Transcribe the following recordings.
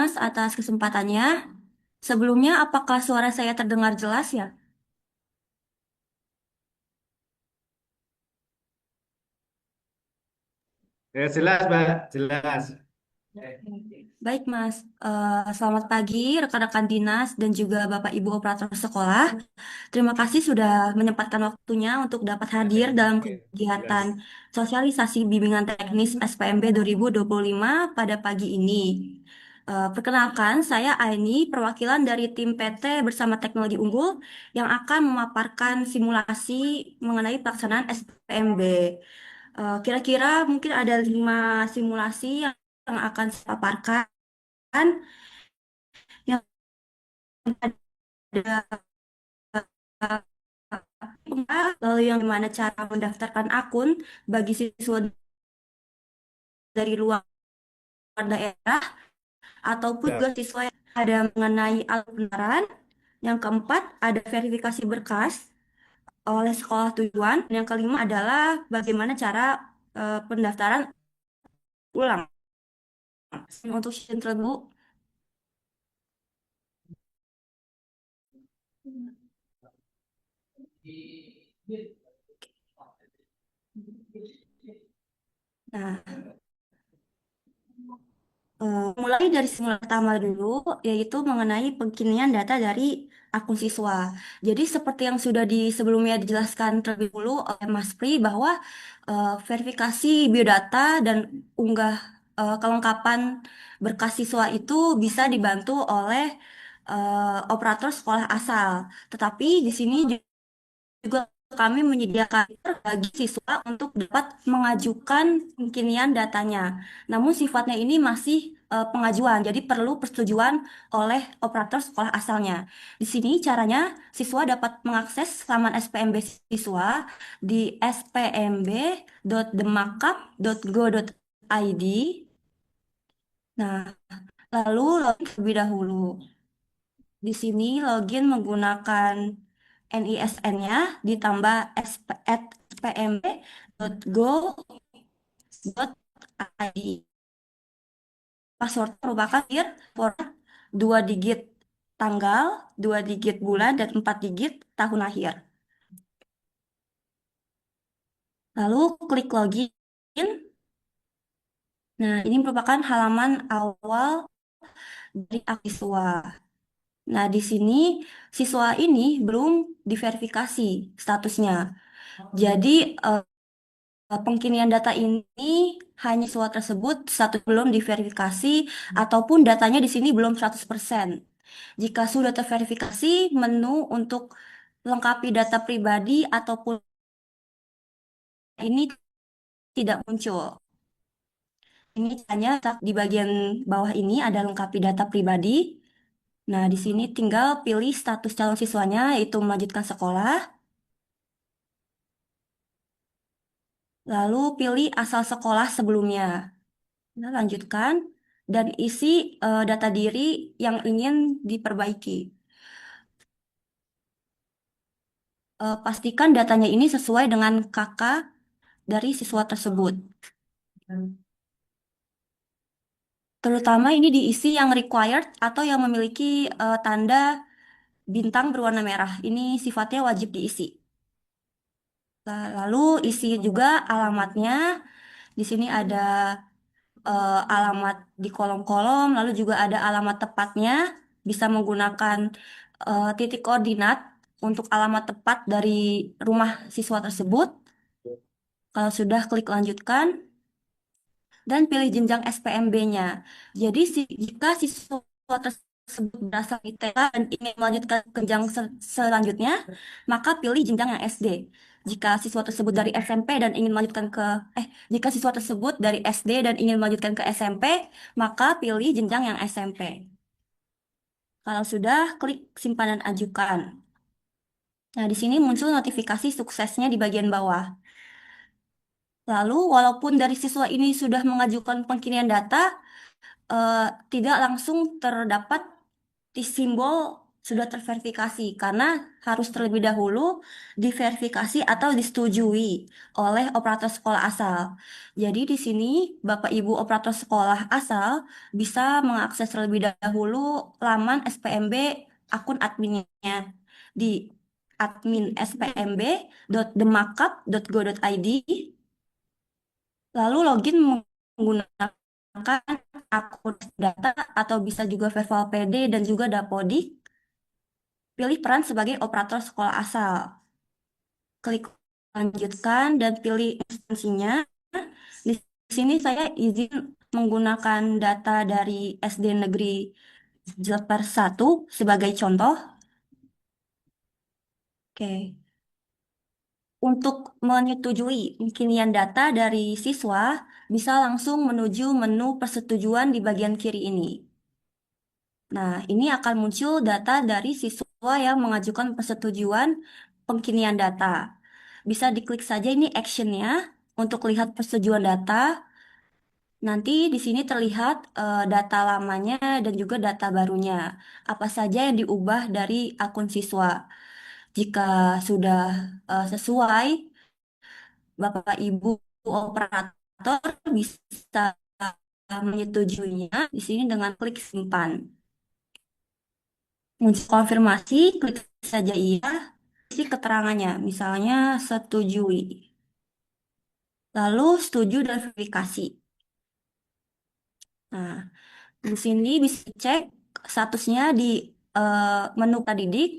Mas atas kesempatannya. Sebelumnya, apakah suara saya terdengar jelas ya? Ya, jelas, Mbak. Jelas. Baik, Mas. Selamat pagi, rekan-rekan dinas dan juga Bapak Ibu operator sekolah. Terima kasih sudah menyempatkan waktunya untuk dapat hadir dalam kegiatan Jelas. sosialisasi bimbingan teknis SPMB 2025 pada pagi ini. Perkenalkan, saya Aini, perwakilan dari tim PT bersama Teknologi Unggul yang akan memaparkan simulasi mengenai pelaksanaan SPMB. Kira-kira mungkin ada 5 simulasi yang akan saya paparkan, yang ada lalu yang mana cara mendaftarkan akun bagi siswa dari luar daerah ataupun Ya. juga siswa yang ada mengenai alat pendaftaran. Yang keempat, ada verifikasi berkas oleh sekolah tujuan. Yang kelima adalah bagaimana cara pendaftaran ulang. Untuk sintro Bu. Nah, mulai dari simulasi pertama dulu, yaitu mengenai pengkinian data dari akun siswa. Jadi seperti yang sudah sebelumnya dijelaskan terlebih dahulu oleh Mas Pri bahwa verifikasi biodata dan unggah kelengkapan berkas siswa itu bisa dibantu oleh operator sekolah asal. Tetapi di sini juga kami menyediakan bagi siswa untuk dapat mengajukan kekinian datanya. Namun sifatnya ini masih pengajuan, jadi perlu persetujuan oleh operator sekolah asalnya. Di sini caranya siswa dapat mengakses laman SPMB siswa di spmb.demakap.go.id. Nah, lalu login terlebih dahulu. Di sini login menggunakan NISN-nya ditambah spmb.go.id. Password merupakan format 2 digit tanggal, 2 digit bulan, dan 4 digit tahun lahir. Lalu klik login. Nah, ini merupakan halaman awal dari akun siswa. Nah, di sini siswa ini belum diverifikasi statusnya. Jadi, pengkinian data ini hanya siswa tersebut satu belum diverifikasi ataupun datanya di sini belum 100%. Jika sudah terverifikasi, menu untuk lengkapi data pribadi ataupun ini tidak muncul. Ini hanya di bagian bawah ini ada lengkapi data pribadi. Nah, di sini tinggal pilih status calon siswanya yaitu melanjutkan sekolah, lalu pilih asal sekolah sebelumnya. Nah, lanjutkan dan isi data diri yang ingin diperbaiki. Pastikan datanya ini sesuai dengan kakak dari siswa tersebut. Terutama ini diisi yang required atau yang memiliki tanda bintang berwarna merah. Ini sifatnya wajib diisi. Lalu isi juga alamatnya. Di sini ada alamat di kolom-kolom, lalu juga ada alamat tepatnya. Bisa menggunakan titik koordinat untuk alamat tepat dari rumah siswa tersebut. Kalau sudah klik lanjutkan dan pilih jenjang SPMB-nya. Jadi jika siswa tersebut berasal dari TK dan ingin melanjutkan ke jenjang selanjutnya, maka pilih jenjang yang SD. Jika siswa tersebut dari SMP dan ingin melanjutkan ke jika siswa tersebut dari SD dan ingin melanjutkan ke SMP, maka pilih jenjang yang SMP. Kalau sudah, klik simpan dan ajukan. Nah, di sini muncul notifikasi suksesnya di bagian bawah. Lalu, walaupun dari siswa ini sudah mengajukan pengkinian data, eh, tidak langsung terdapat di simbol sudah terverifikasi karena harus terlebih dahulu diverifikasi atau disetujui oleh operator sekolah asal. Jadi di sini Bapak Ibu operator sekolah asal bisa mengakses terlebih dahulu laman SPMB akun adminnya di admin spmb.demakap.go.id, lalu login menggunakan akun data atau bisa juga Virtual PD dan juga Dapodik. Pilih peran sebagai operator sekolah asal. Klik lanjutkan dan pilih instansinya. Di sini saya izin menggunakan data dari SD Negeri Jeper 1 sebagai contoh. Oke. Untuk menyetujui pengiriman data dari siswa, bisa langsung menuju menu persetujuan di bagian kiri ini. Nah, ini akan muncul data dari siswa yang mengajukan persetujuan pengkinian data. Bisa diklik saja ini actionnya untuk lihat persetujuan data. Nanti di sini terlihat data lamanya dan juga data barunya. Apa saja yang diubah dari akun siswa. Jika sudah sesuai, Bapak Ibu operator bisa menyetujuinya di sini dengan klik simpan. Muncul konfirmasi, klik saja iya, isi keterangannya, misalnya setujui. Lalu setuju dan verifikasi. Nah, di sini bisa cek statusnya di menu Pak Didik,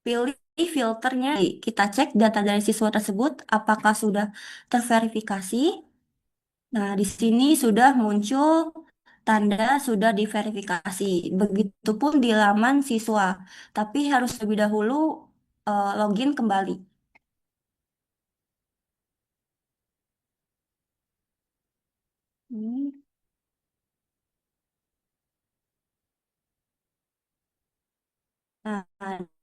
pilih filternya. Kita cek data dari siswa tersebut apakah sudah terverifikasi. Nah, di sini sudah muncul tanda sudah diverifikasi. Begitupun di laman siswa, tapi harus lebih dahulu login kembali. Hmm. Nah,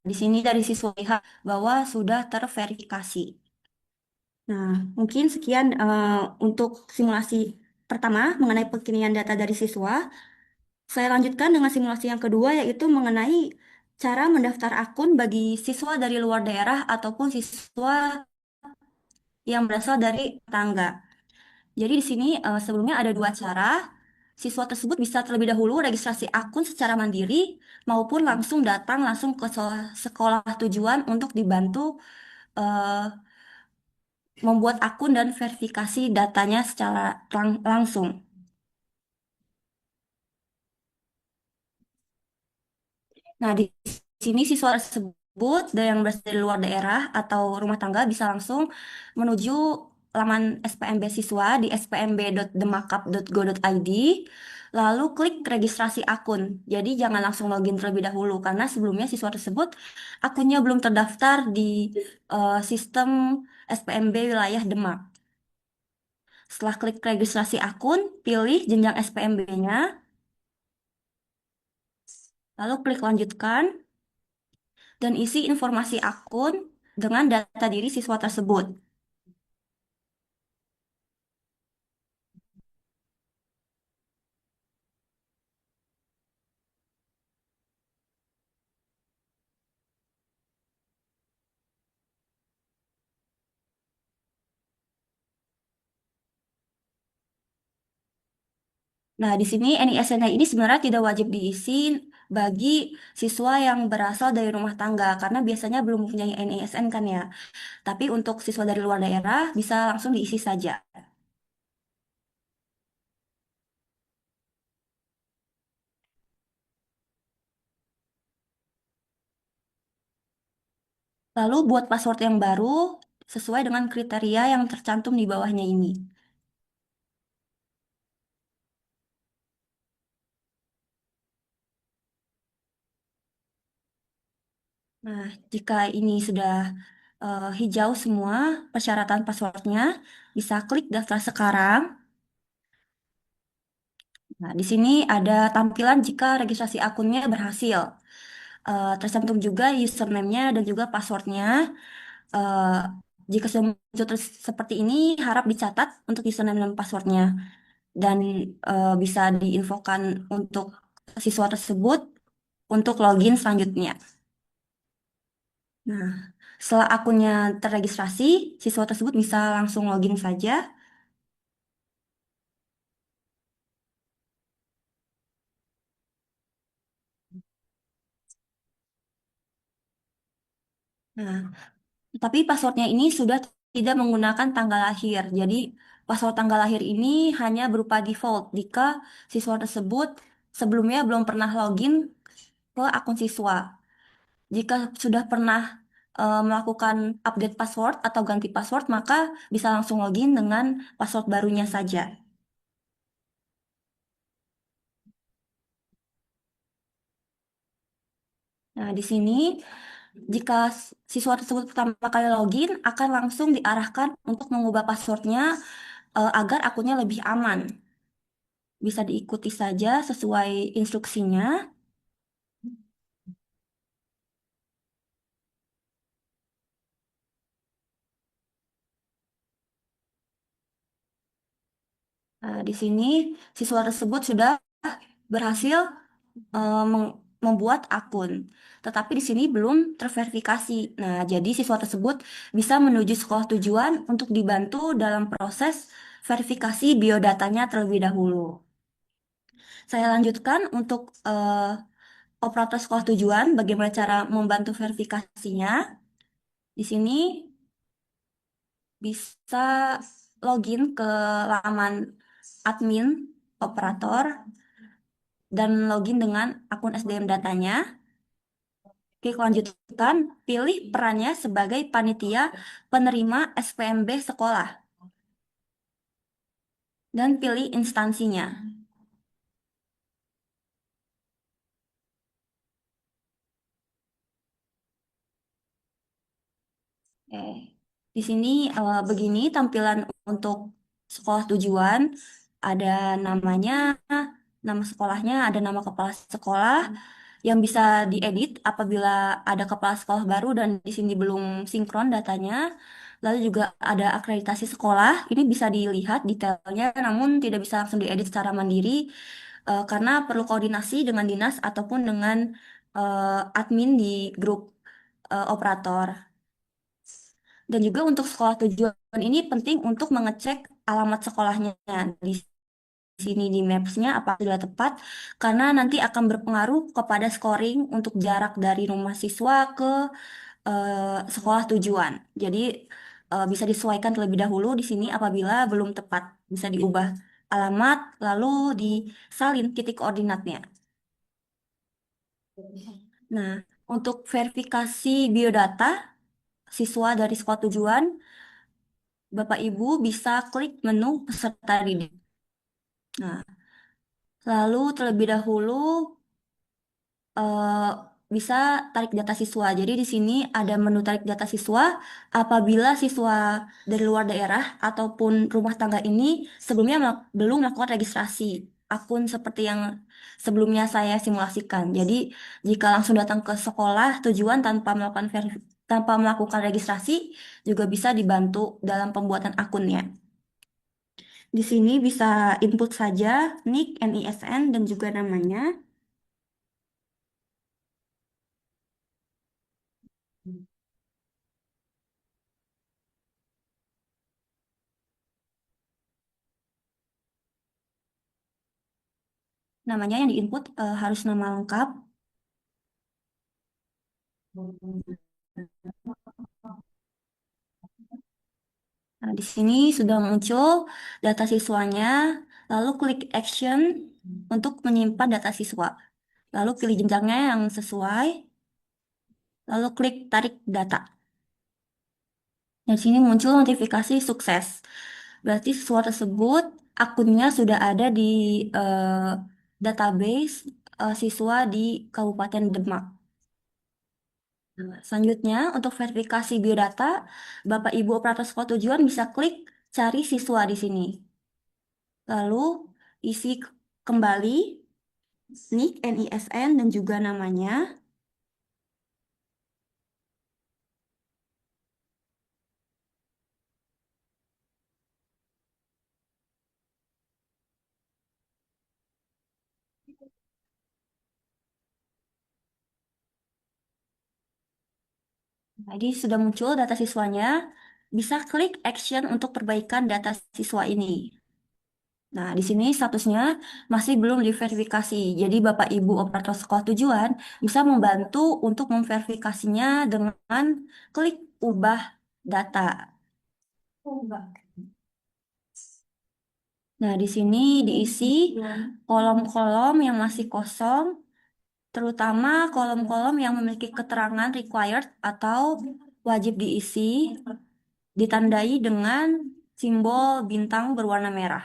di sini dari siswa lihat bahwa sudah terverifikasi. Nah, mungkin sekian untuk simulasi pertama mengenai pengiriman data dari siswa. Saya lanjutkan dengan simulasi yang kedua, yaitu mengenai cara mendaftar akun bagi siswa dari luar daerah ataupun siswa yang berasal dari tangga. Jadi di sini sebelumnya ada dua cara. Siswa tersebut bisa terlebih dahulu registrasi akun secara mandiri maupun langsung datang langsung ke sekolah tujuan untuk dibantu eh, membuat akun dan verifikasi datanya secara langsung. Nah, di sini siswa tersebut yang berasal dari luar daerah atau rumah tangga bisa langsung menuju laman SPMB siswa di spmb.demakap.go.id, lalu klik registrasi akun. Jadi jangan langsung login terlebih dahulu karena sebelumnya siswa tersebut akunnya belum terdaftar di sistem SPMB wilayah Demak. Setelah klik registrasi akun, pilih jenjang SPMB-nya, lalu klik lanjutkan dan isi informasi akun dengan data diri siswa tersebut. Nah, di sini NISN ini sebenarnya tidak wajib diisi bagi siswa yang berasal dari rumah tangga karena biasanya belum mempunyai NISN kan ya. Tapi untuk siswa dari luar daerah bisa langsung diisi saja. Lalu buat password yang baru sesuai dengan kriteria yang tercantum di bawahnya ini. Nah, jika ini sudah hijau semua persyaratan passwordnya, bisa klik daftar sekarang. Nah, di sini ada tampilan jika registrasi akunnya berhasil. Tercantum juga username-nya dan juga passwordnya. Eh, Jika sudah muncul seperti ini, harap dicatat untuk username dan passwordnya. Dan bisa diinfokan untuk siswa tersebut untuk login selanjutnya. Nah, setelah akunnya terregistrasi, siswa tersebut bisa langsung login saja. Nah, tapi passwordnya ini sudah tidak menggunakan tanggal lahir. Jadi, password tanggal lahir ini hanya berupa default jika siswa tersebut sebelumnya belum pernah login ke akun siswa. Jika sudah pernah melakukan update password atau ganti password, maka bisa langsung login dengan password barunya saja. Nah, di sini jika siswa tersebut pertama kali login, akan langsung diarahkan untuk mengubah passwordnya agar akunnya lebih aman. Bisa diikuti saja sesuai instruksinya. Nah, di sini siswa tersebut sudah berhasil membuat akun. Tetapi di sini belum terverifikasi. Nah, jadi siswa tersebut bisa menuju sekolah tujuan untuk dibantu dalam proses verifikasi biodatanya terlebih dahulu. Saya lanjutkan untuk operator sekolah tujuan, bagaimana cara membantu verifikasinya. Di sini bisa login ke laman admin operator dan login dengan akun SDM datanya. Klik lanjutkan, pilih perannya sebagai panitia penerima SPMB sekolah dan pilih instansinya. Oke. Di sini begini tampilan untuk sekolah tujuan. Ada namanya, nama sekolahnya, ada nama kepala sekolah yang bisa diedit apabila ada kepala sekolah baru dan di sini belum sinkron datanya. Lalu juga ada akreditasi sekolah. Ini bisa dilihat detailnya, namun tidak bisa langsung diedit secara mandiri karena perlu koordinasi dengan dinas ataupun dengan admin di grup operator. Dan juga untuk sekolah tujuan ini penting untuk mengecek alamat sekolahnya di sini di Maps-nya apakah sudah tepat karena nanti akan berpengaruh kepada scoring untuk jarak dari rumah siswa ke sekolah tujuan. Jadi bisa disesuaikan terlebih dahulu di sini apabila belum tepat bisa diubah alamat lalu disalin titik koordinatnya. Nah, untuk verifikasi biodata siswa dari sekolah tujuan Bapak Ibu bisa klik menu peserta didik. Nah, lalu terlebih dahulu eh, bisa tarik data siswa. Jadi di sini ada menu tarik data siswa apabila siswa dari luar daerah ataupun rumah tangga ini sebelumnya belum melakukan registrasi akun seperti yang sebelumnya saya simulasikan. Jadi jika langsung datang ke sekolah tujuan tanpa melakukan registrasi juga bisa dibantu dalam pembuatan akunnya. Di sini bisa input saja NIK, NISN, dan juga namanya. Namanya yang diinput harus nama lengkap. Nah, di sini sudah muncul data siswanya, lalu klik action untuk menyimpan data siswa. Lalu pilih jenjangnya yang sesuai, lalu klik tarik data. Di sini muncul notifikasi sukses. Berarti siswa tersebut akunnya sudah ada di database siswa di Kabupaten Demak. Selanjutnya, untuk verifikasi biodata, Bapak Ibu operator sekolah tujuan bisa klik cari siswa di sini. Lalu isi kembali NIK, NISN, dan juga namanya. Jadi sudah muncul data siswanya, bisa klik action untuk perbaikan data siswa ini. Nah, di sini statusnya masih belum diverifikasi. Jadi Bapak Ibu operator sekolah tujuan bisa membantu untuk memverifikasinya dengan klik ubah data. Nah, di sini diisi kolom-kolom yang masih kosong, terutama kolom-kolom yang memiliki keterangan required atau wajib diisi, ditandai dengan simbol bintang berwarna merah.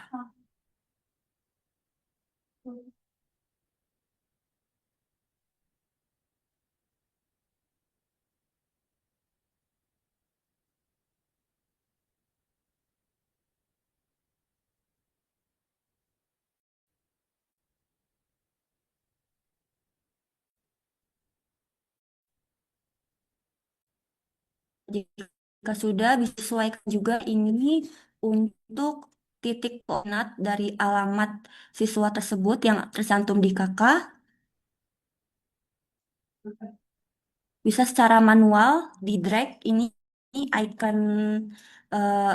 Jika sudah, disesuaikan juga ini untuk titik koordinat dari alamat siswa tersebut yang tercantum di KK. Bisa secara manual di drag ini icon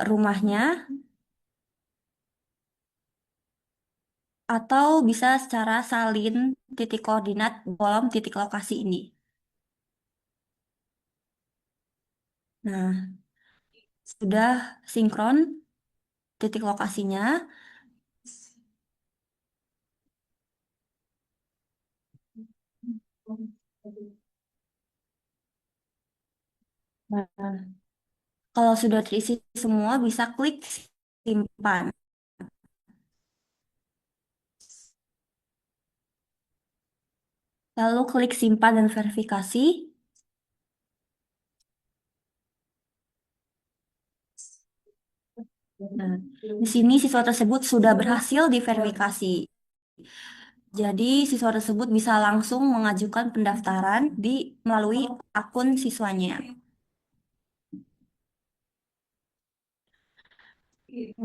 rumahnya, atau bisa secara salin titik koordinat kolom titik lokasi ini. Nah, sudah sinkron titik lokasinya. Nah, kalau sudah terisi semua, bisa klik simpan. Lalu klik simpan dan verifikasi. Nah, di sini siswa tersebut sudah berhasil diverifikasi. Jadi, siswa tersebut bisa langsung mengajukan pendaftaran melalui akun siswanya.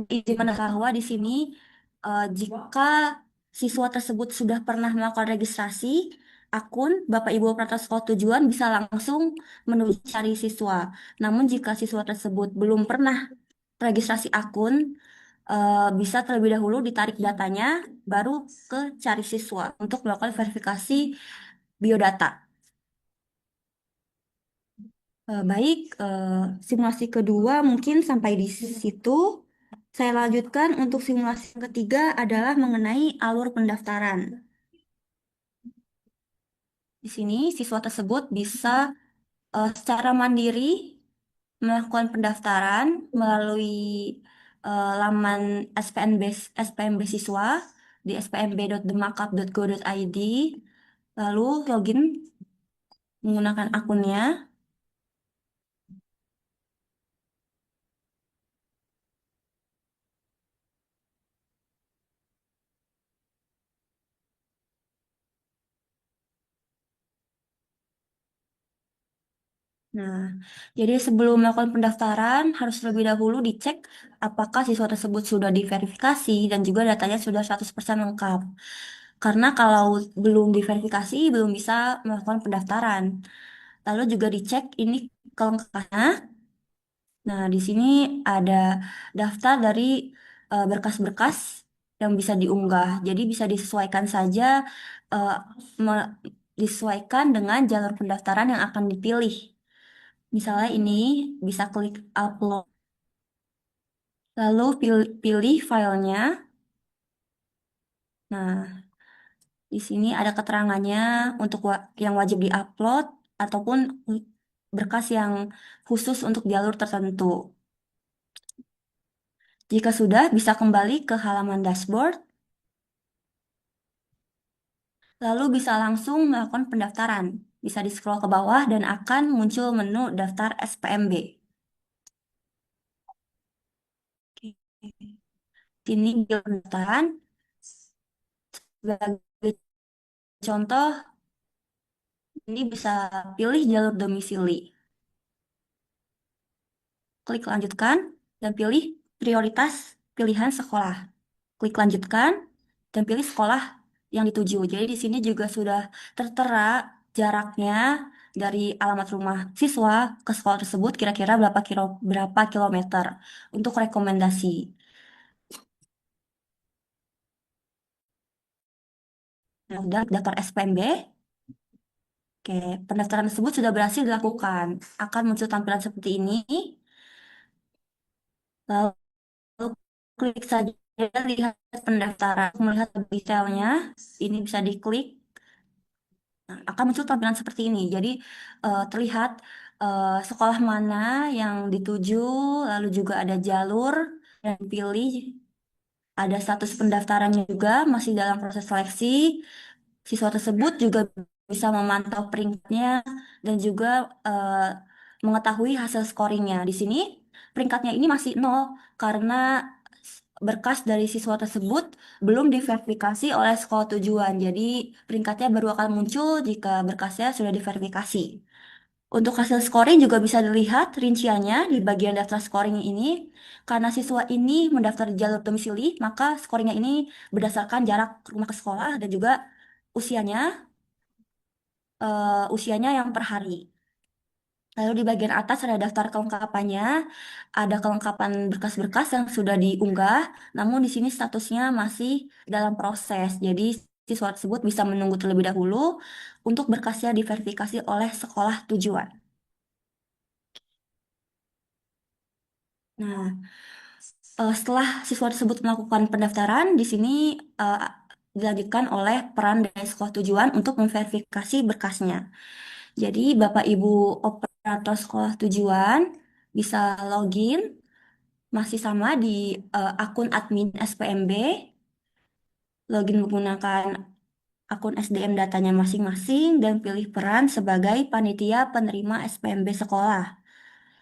Izin bahwa di sini jika siswa tersebut sudah pernah melakukan registrasi akun, Bapak Ibu operator sekolah tujuan bisa langsung menuju cari siswa. Namun jika siswa tersebut belum pernah registrasi akun, bisa terlebih dahulu ditarik datanya, baru ke cari siswa untuk melakukan verifikasi biodata. Baik, simulasi kedua mungkin sampai di situ. Saya lanjutkan untuk simulasi yang ketiga adalah mengenai alur pendaftaran. Di sini siswa tersebut bisa secara mandiri melakukan pendaftaran melalui laman SPMB siswa di spmb.demakap.go.id, lalu login menggunakan akunnya. Nah, jadi sebelum melakukan pendaftaran harus terlebih dahulu dicek apakah siswa tersebut sudah diverifikasi dan juga datanya sudah 100% lengkap. Karena kalau belum diverifikasi, belum bisa melakukan pendaftaran. Lalu juga dicek ini kelengkapannya. Nah, di sini ada daftar dari berkas-berkas yang bisa diunggah. Jadi bisa disesuaikan saja, eh, me- disesuaikan dengan jalur pendaftaran yang akan dipilih. Misalnya ini bisa klik upload, lalu pilih filenya. Nah, di sini ada keterangannya untuk yang wajib diupload ataupun berkas yang khusus untuk jalur tertentu. Jika sudah, bisa kembali ke halaman dashboard, lalu bisa langsung melakukan pendaftaran. Bisa di-scroll ke bawah dan akan muncul menu daftar SPMB. Oke. Sini di pendaftaran, sebagai contoh, ini bisa pilih jalur domisili. Klik lanjutkan dan pilih prioritas pilihan sekolah. Klik lanjutkan dan pilih sekolah yang dituju. Jadi di sini juga sudah tertera jaraknya dari alamat rumah siswa ke sekolah tersebut kira-kira berapa kilometer untuk rekomendasi. Nah, udah daftar SPMB. Oke, pendaftaran tersebut sudah berhasil dilakukan. Akan muncul tampilan seperti ini. Lalu klik saja lihat pendaftaran, melihat lebih detailnya. Ini bisa diklik. Nah, akan muncul tampilan seperti ini. Jadi terlihat sekolah mana yang dituju, lalu juga ada jalur yang dipilih, ada status pendaftarannya juga masih dalam proses seleksi. Siswa tersebut juga bisa memantau peringkatnya dan juga eh, mengetahui hasil scoringnya. Di sini peringkatnya ini masih nol karena berkas dari siswa tersebut belum diverifikasi oleh sekolah tujuan. Jadi peringkatnya baru akan muncul jika berkasnya sudah diverifikasi. Untuk hasil scoring juga bisa dilihat rinciannya di bagian daftar scoring ini. Karena siswa ini mendaftar di jalur domisili, maka scoringnya ini berdasarkan jarak rumah ke sekolah dan juga usianya, usianya yang per hari. Lalu di bagian atas ada daftar kelengkapannya, ada kelengkapan berkas-berkas yang sudah diunggah, namun di sini statusnya masih dalam proses. Jadi siswa tersebut bisa menunggu terlebih dahulu untuk berkasnya diverifikasi oleh sekolah tujuan. Nah, setelah siswa tersebut melakukan pendaftaran, di sini eh, dilanjutkan oleh peran dari sekolah tujuan untuk memverifikasi berkasnya. Jadi, Bapak Ibu operator sekolah tujuan bisa login masih sama di akun admin SPMB, login menggunakan akun SDM datanya masing-masing dan pilih peran sebagai panitia penerima SPMB sekolah.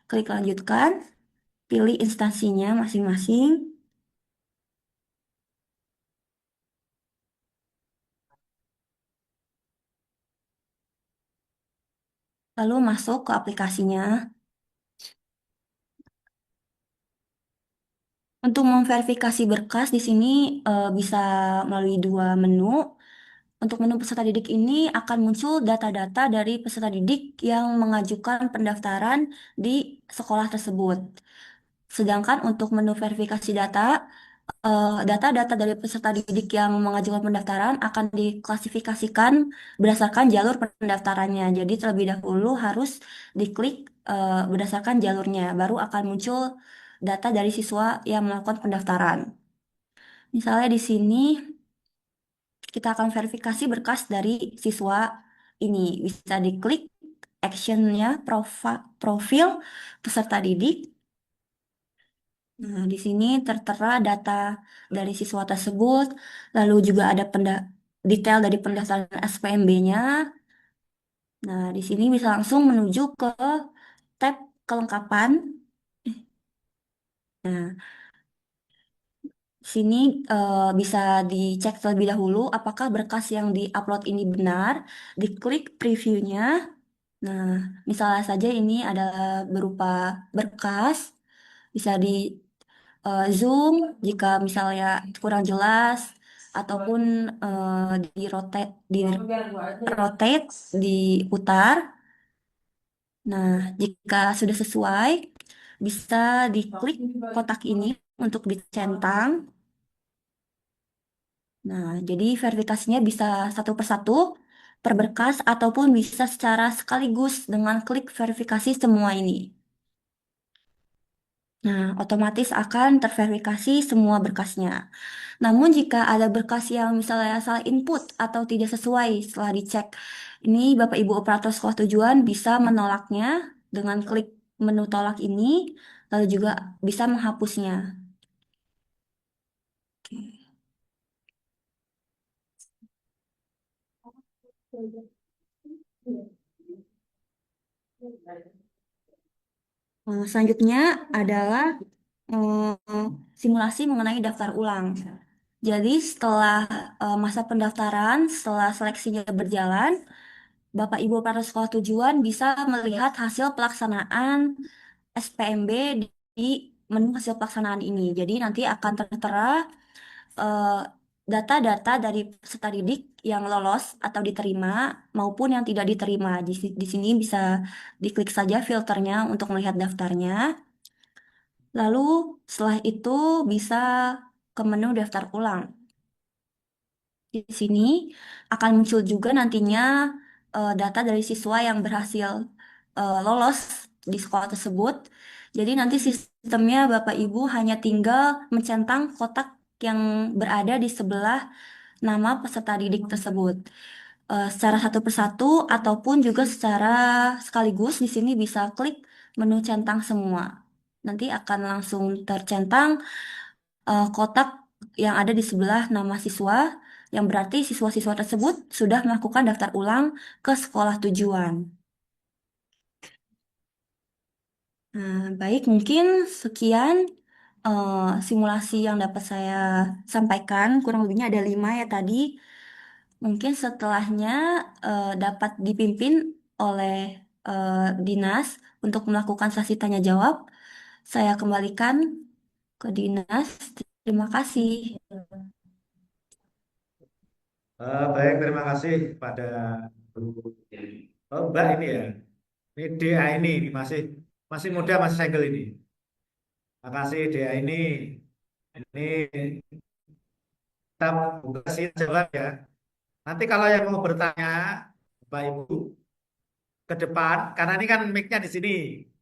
Klik lanjutkan, pilih instansinya masing-masing, lalu masuk ke aplikasinya. Untuk memverifikasi berkas di sini bisa melalui dua menu. Untuk menu peserta didik ini akan muncul data-data dari peserta didik yang mengajukan pendaftaran di sekolah tersebut. Sedangkan untuk menu verifikasi data, data-data dari peserta didik yang mengajukan pendaftaran akan diklasifikasikan berdasarkan jalur pendaftarannya. Jadi terlebih dahulu harus diklik berdasarkan jalurnya, baru akan muncul data dari siswa yang melakukan pendaftaran. Misalnya di sini kita akan verifikasi berkas dari siswa ini. Bisa diklik actionnya profil peserta didik. Nah, di sini tertera data dari siswa tersebut, lalu juga ada detail dari pendaftaran SPMB-nya. Nah, di sini bisa langsung menuju ke tab kelengkapan. Nah, sini bisa dicek terlebih dahulu apakah berkas yang diupload ini benar. Diklik previewnya. Nah, misalnya saja ini adalah berupa berkas, bisa di zoom jika misalnya kurang jelas, ataupun di rotate, diputar. Nah, jika sudah sesuai, bisa diklik kotak ini untuk dicentang. Nah, jadi verifikasinya bisa satu persatu per berkas ataupun bisa secara sekaligus dengan klik verifikasi semua ini. Nah, otomatis akan terverifikasi semua berkasnya. Namun jika ada berkas yang misalnya salah input atau tidak sesuai setelah dicek, ini Bapak Ibu operator sekolah tujuan bisa menolaknya dengan klik menu tolak ini, lalu juga bisa menghapusnya. Selanjutnya adalah simulasi mengenai daftar ulang. Jadi setelah masa pendaftaran, setelah seleksinya berjalan, Bapak Ibu para sekolah tujuan bisa melihat hasil pelaksanaan SPMB di menu hasil pelaksanaan ini. Jadi nanti akan tertera eh, data-data dari peserta didik yang lolos atau diterima maupun yang tidak diterima. Di sini bisa diklik saja filternya untuk melihat daftarnya. Lalu setelah itu bisa ke menu daftar ulang. Di sini akan muncul juga nantinya data dari siswa yang berhasil lolos di sekolah tersebut. Jadi nanti sistemnya Bapak Ibu hanya tinggal mencentang kotak yang berada di sebelah nama peserta didik tersebut. Secara satu persatu ataupun juga secara sekaligus di sini bisa klik menu centang semua. Nanti akan langsung tercentang kotak yang ada di sebelah nama siswa, yang berarti siswa-siswa tersebut sudah melakukan daftar ulang ke sekolah tujuan. Nah, baik, mungkin sekian simulasi yang dapat saya sampaikan. Kurang lebihnya ada 5 ya tadi. Mungkin setelahnya dapat dipimpin oleh dinas untuk melakukan sesi tanya jawab. Saya kembalikan ke dinas. Terima kasih. Baik, terima kasih pada Mbak ini ya. Ini DA ini masih masih muda, masih segel ini. Terima kasih DA ini. Ini kita buka sih jawab ya. Nanti kalau yang mau bertanya, Bapak Ibu ke depan, karena ini kan mic-nya di sini.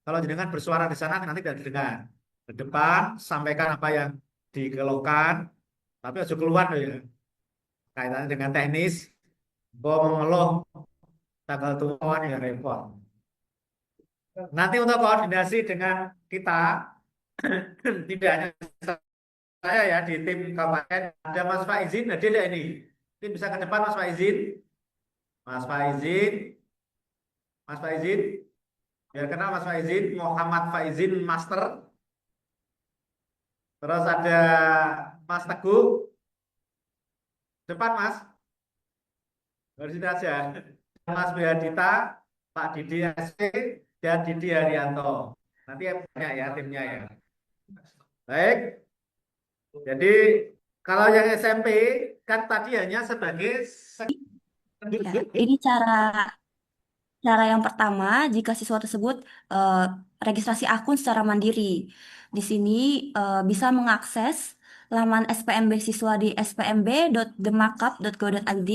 Kalau jenengan bersuara di sana nanti tidak didengar. Ke depan, sampaikan apa yang dikeluhkan, tapi harus keluar loh ya. Kaitannya dengan teknis, mau mengeluh tanggal tuan ya repot. Nanti untuk koordinasi dengan kita, tidak hanya saya ya di tim kabupaten, ada Mas Faizin, hadir ya ini. Ini bisa ke depan Mas Faizin. Mas Faizin, Mas Faizin, biar kenal Mas Faizin, Muhammad Faizin Master. Terus ada Mas Teguh, depan Mas, dari sini aja. Mas Dita, Pak Didi SP, dan Didi Haryanto. Nanti banyak ya timnya ya. Baik, jadi kalau yang SMP kan tadi hanya sebagai Ya, ini cara yang pertama, jika siswa tersebut eh, registrasi akun secara mandiri. Di sini bisa mengakses laman SPMB siswa di spmb.demakap.go.id,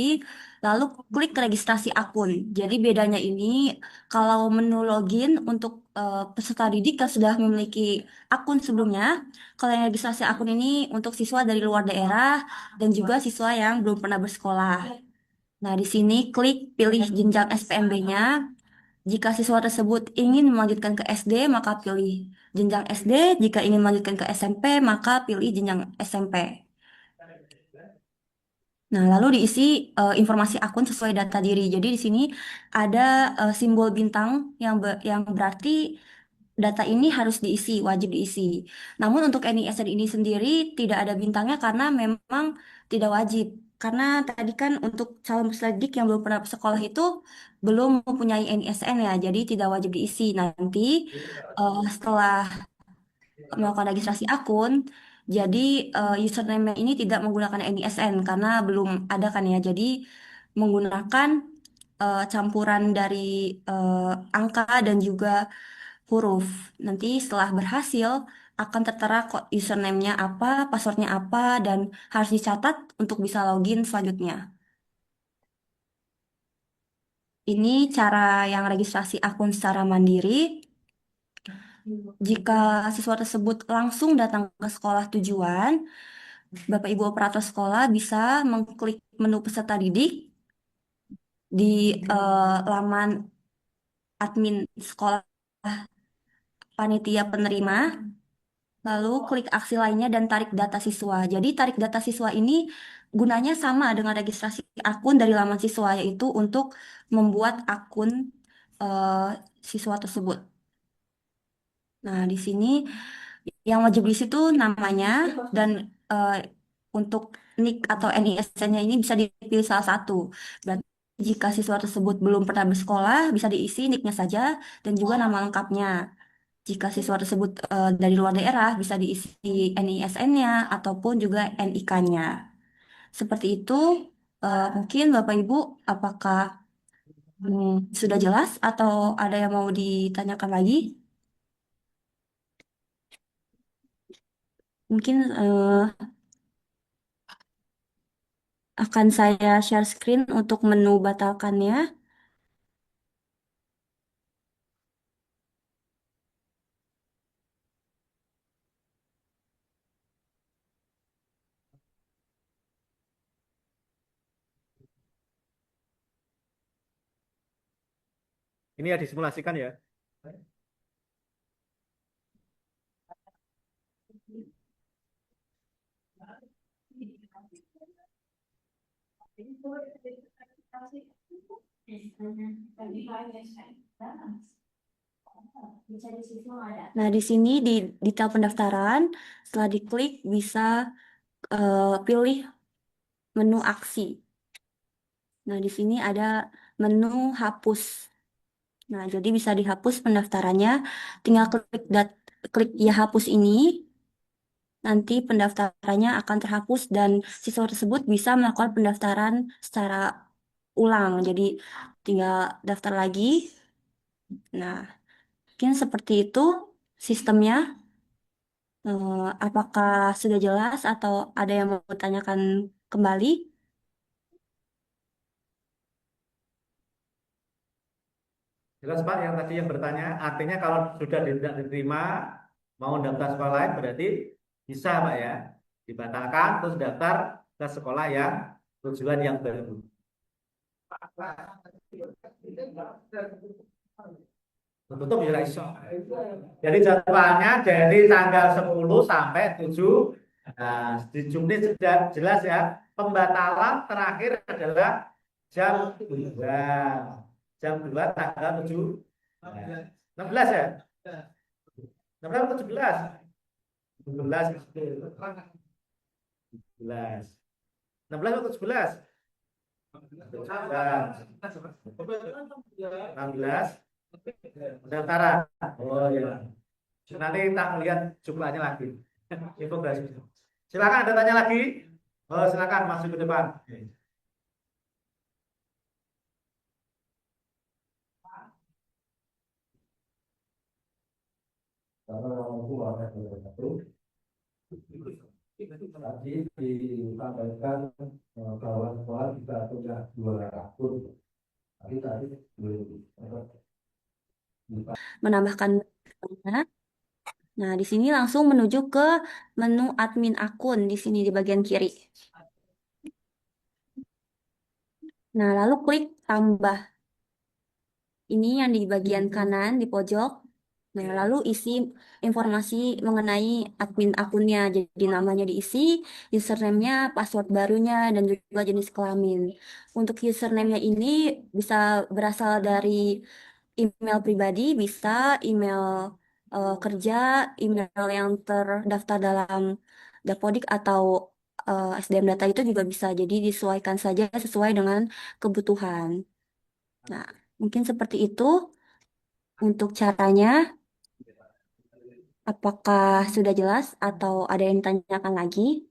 lalu klik registrasi akun. Jadi bedanya ini, kalau menu login untuk peserta didik yang sudah memiliki akun sebelumnya, kalau yang registrasi akun ini untuk siswa dari luar daerah dan juga siswa yang belum pernah bersekolah. Nah, di sini klik pilih jenjang SPMB-nya. Jika siswa tersebut ingin melanjutkan ke SD, maka pilih jenjang SD. Jika ingin melanjutkan ke SMP, maka pilih jenjang SMP. Nah, lalu diisi informasi akun sesuai data diri. Jadi di sini ada simbol bintang yang berarti data ini harus diisi, wajib diisi. Namun untuk NISN ini sendiri tidak ada bintangnya karena memang tidak wajib. Karena tadi kan untuk calon peserta didik yang belum pernah sekolah itu belum mempunyai NISN ya, jadi tidak wajib diisi. Nanti setelah melakukan registrasi akun, jadi username ini tidak menggunakan NISN karena belum ada kan ya. Jadi menggunakan campuran dari angka dan juga huruf. Nanti setelah berhasil akan tertera kok username-nya apa, passwordnya apa, dan harus dicatat untuk bisa login selanjutnya. Ini cara yang registrasi akun secara mandiri. Jika siswa tersebut langsung datang ke sekolah tujuan, Bapak Ibu operator sekolah bisa mengklik menu peserta didik di laman admin sekolah panitia penerima. Lalu klik aksi lainnya dan tarik data siswa. Jadi tarik data siswa ini gunanya sama dengan registrasi akun dari laman siswa, yaitu untuk membuat akun eh, siswa tersebut. Nah, di sini yang wajib diisi itu namanya dan eh, untuk NIK atau NISN-nya ini bisa dipilih salah satu. Berarti jika siswa tersebut belum pernah bersekolah, bisa diisi NIK-nya saja dan juga nama lengkapnya. Jika siswa tersebut dari luar daerah, bisa diisi NISN-nya ataupun juga NIK-nya. Seperti itu. Mungkin Bapak Ibu, apakah sudah jelas atau ada yang mau ditanyakan lagi? Mungkin akan saya share screen untuk menu batalkannya. Ini ya disimulasikan ya. Nah, di sini di detail pendaftaran, setelah diklik bisa pilih menu aksi. Nah, di sini ada menu hapus. Nah, jadi bisa dihapus pendaftarannya. Tinggal klik ya hapus ini, nanti pendaftarannya akan terhapus dan siswa tersebut bisa melakukan pendaftaran secara ulang. Jadi tinggal daftar lagi. Nah, mungkin seperti itu sistemnya. Apakah sudah jelas atau ada yang mau ditanyakan kembali? Jelas Pak, yang tadi yang bertanya, artinya kalau sudah tidak diterima, mau daftar sekolah lain berarti bisa Pak ya, dibatalkan terus daftar ke sekolah yang tujuan yang baru. Tutup ya iso. Jadi jadwalnya dari tanggal 10 sampai 7. Nah, di Juni sudah jelas ya. Pembatalan terakhir adalah jam 2. Jam 2 tanggal 7. Nah, 16 ya? 16 atau 17? 17. 17. 16 atau 17? 16 pendaftaran. Oh iya. Nanti tak lihat jumlahnya lagi. Infografis. Silakan ada tanya lagi. Oh, silakan masuk ke depan. Assalamualaikum warahmatullahi wabarakatuh. Tadi disampaikan bahwa sekolah bisa punya 2 akun. Tadi belum Menambahkan. Nah, di sini langsung menuju ke menu admin akun di sini di bagian kiri. Nah, lalu klik tambah. Ini yang di bagian kanan di pojok. Nah, lalu isi informasi mengenai admin akunnya. Jadi namanya diisi, username-nya, password barunya, dan juga jenis kelamin. Untuk username-nya ini bisa berasal dari email pribadi, bisa email kerja, email yang terdaftar dalam Dapodik atau SDM data itu juga bisa. Jadi disesuaikan saja sesuai dengan kebutuhan. Nah, mungkin seperti itu untuk caranya. Apakah sudah jelas atau ada yang ditanyakan lagi?